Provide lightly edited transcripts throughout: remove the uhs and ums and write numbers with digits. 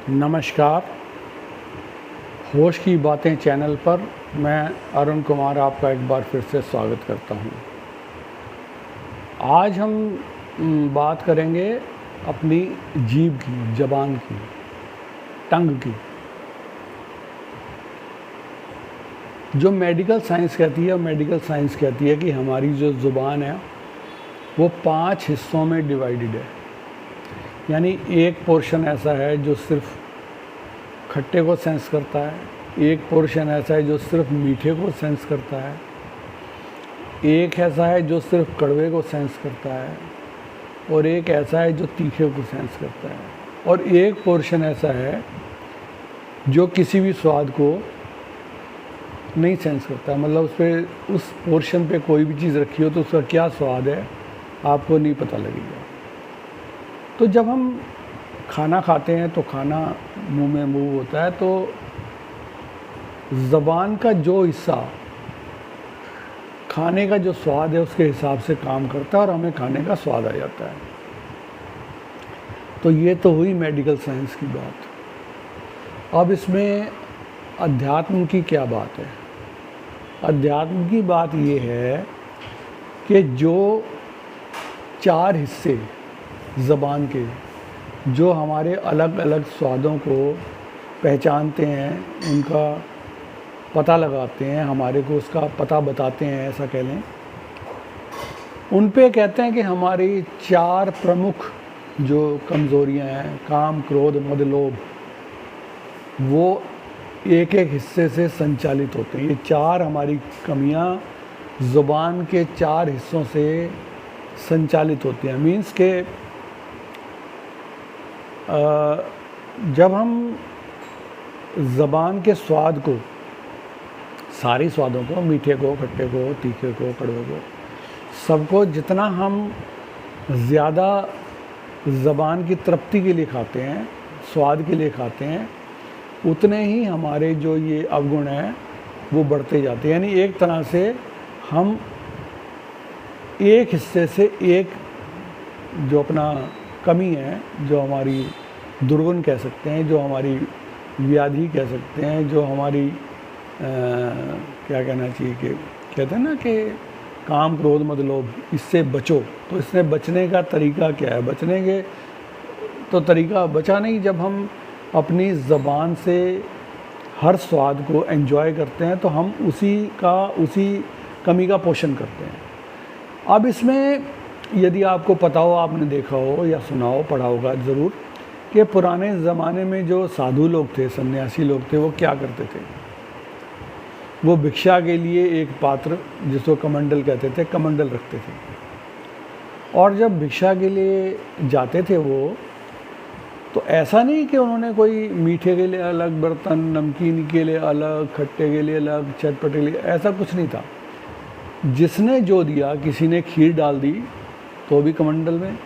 नमस्कार। होश की बातें चैनल पर मैं अरुण कुमार आपका एक बार फिर से स्वागत करता हूं। आज हम बात करेंगे अपनी जीभ की, ज़बान की, टंग की। जो मेडिकल साइंस कहती है कि हमारी जो ज़ुबान है वो 5 हिस्सों में डिवाइडेड है। यानी एक पोर्शन ऐसा है जो सिर्फ खट्टे को सेंस करता है, एक पोर्शन ऐसा है जो सिर्फ मीठे को सेंस करता है, एक ऐसा है जो सिर्फ कड़वे को सेंस करता है, और एक ऐसा है जो तीखे को सेंस करता है, और एक पोर्शन ऐसा है जो किसी भी स्वाद को नहीं सेंस करता। मतलब उस पोर्शन पे कोई भी चीज़ रखी हो तो उसका क्या स्वाद है आपको नहीं पता लगेगा। तो जब हम खाना खाते हैं तो खाना मुंह में मूव होता है, तो ज़बान का जो हिस्सा खाने का जो स्वाद है उसके हिसाब से काम करता है और हमें खाने का स्वाद आ जाता है। तो ये तो हुई मेडिकल साइंस की बात। अब इसमें अध्यात्म की क्या बात है? अध्यात्म की बात ये है कि जो 4 हिस्से ज़बान के जो हमारे अलग अलग स्वादों को पहचानते हैं, उनका पता लगाते हैं, हमारे को उसका पता बताते हैं, ऐसा कह लें, उन पे कहते हैं कि हमारी 4 प्रमुख जो कमज़ोरियां हैं, काम, क्रोध, मद, लोभ, वो एक एक हिस्से से संचालित होते हैं। ये 4 हमारी कमियां ज़ुबान के 4 हिस्सों से संचालित होती हैं। मीन्स के जब हम ज़बान के स्वाद को, सारे स्वादों को, मीठे को, खट्टे को, तीखे को, कड़वे को, सबको जितना हम ज़्यादा ज़बान की तृप्ति के लिए खाते हैं, स्वाद के लिए खाते हैं, उतने ही हमारे जो ये अवगुण हैं वो बढ़ते जाते हैं। यानी एक तरह से हम एक हिस्से से एक जो अपना कमी है, जो हमारी दुर्गुण कह सकते हैं, जो हमारी व्याधि कह सकते हैं, जो हमारी क्या कहना चाहिए कि कहते हैं ना कि काम, क्रोध, मद, लोभ, इससे बचो। तो इससे बचने का तरीका क्या है? बचने के तो तरीका बचा नहीं, जब हम अपनी ज़बान से हर स्वाद को एंजॉय करते हैं तो हम उसी कमी का पोषण करते हैं। अब इसमें यदि आपको पता हो, आपने देखा हो या सुना हो, पढ़ा होगा ज़रूर, कि पुराने ज़माने में जो साधु लोग थे, सन्यासी लोग थे, वो क्या करते थे? वो भिक्षा के लिए एक पात्र, जिसको कमंडल कहते थे, कमंडल रखते थे, और जब भिक्षा के लिए जाते थे वो, तो ऐसा नहीं कि उन्होंने कोई मीठे के लिए अलग बर्तन, नमकीन के लिए अलग, खट्टे के लिए अलग, चटपटे के लिए, ऐसा कुछ नहीं था। जिसने जो दिया, किसी ने खीर डाल दी तो भी कमंडल में,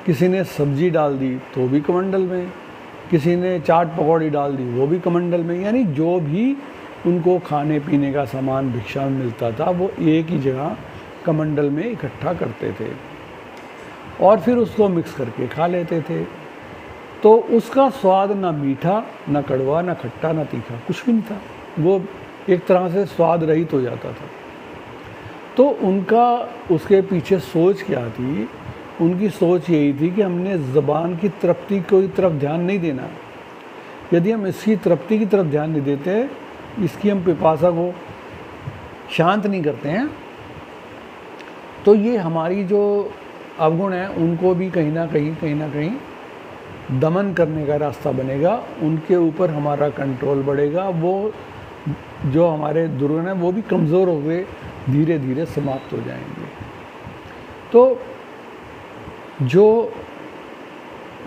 किसी ने सब्जी डाल दी तो भी कमंडल में, किसी ने चाट पकौड़ी डाल दी वो भी कमंडल में। यानी जो भी उनको खाने पीने का सामान भिक्षा में मिलता था वो एक ही जगह कमंडल में इकट्ठा करते थे और फिर उसको मिक्स करके खा लेते थे। तो उसका स्वाद ना मीठा, ना कड़वा, ना खट्टा, ना तीखा, कुछ भी नहीं था। वो एक तरह से स्वाद रहित हो जाता था। तो उनका उसके पीछे सोच क्या थी? उनकी सोच यही थी कि हमने ज़बान की तृप्ति की तरफ ध्यान नहीं देना। यदि हम इसकी तृप्ति की तरफ ध्यान नहीं देते, इसकी हम पिपासा को शांत नहीं करते हैं, तो ये हमारी जो अवगुण हैं उनको भी कहीं ना कहीं दमन करने का रास्ता बनेगा, उनके ऊपर हमारा कंट्रोल बढ़ेगा, वो जो हमारे दुर्गुण हैं वो भी कमज़ोर हुए धीरे धीरे समाप्त हो जाएंगे। तो जो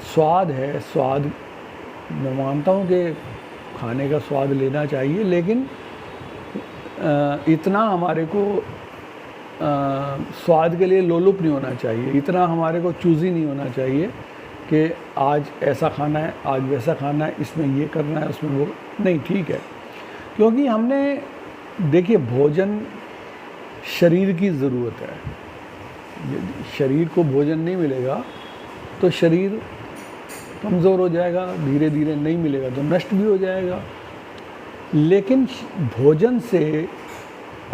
स्वाद है, स्वाद मैं मानता हूँ कि खाने का स्वाद लेना चाहिए, लेकिन इतना हमारे को स्वाद के लिए लोलुप नहीं होना चाहिए, इतना हमारे को चूज़ी नहीं होना चाहिए कि आज ऐसा खाना है, आज वैसा खाना है, इसमें ये करना है, उसमें वो नहीं। ठीक है, क्योंकि हमने देखिए, भोजन शरीर की ज़रूरत है। यदि शरीर को भोजन नहीं मिलेगा तो शरीर कमज़ोर हो जाएगा, धीरे धीरे नहीं मिलेगा तो नष्ट भी हो जाएगा। लेकिन भोजन से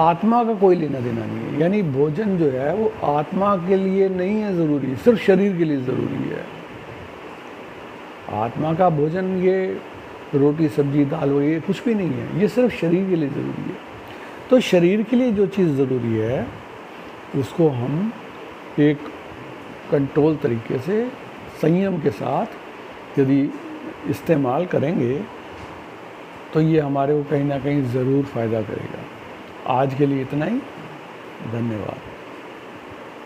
आत्मा का कोई लेना देना नहीं है। यानी भोजन जो है वो आत्मा के लिए नहीं है ज़रूरी, सिर्फ शरीर के लिए ज़रूरी है। आत्मा का भोजन ये रोटी सब्जी दाल वो ये कुछ भी नहीं है, ये सिर्फ शरीर के लिए ज़रूरी है। तो शरीर के लिए जो चीज़ ज़रूरी है उसको हम एक कंट्रोल तरीके से संयम के साथ यदि इस्तेमाल करेंगे तो ये हमारे को कहीं ना कहीं ज़रूर फ़ायदा करेगा। आज के लिए इतना ही, धन्यवाद।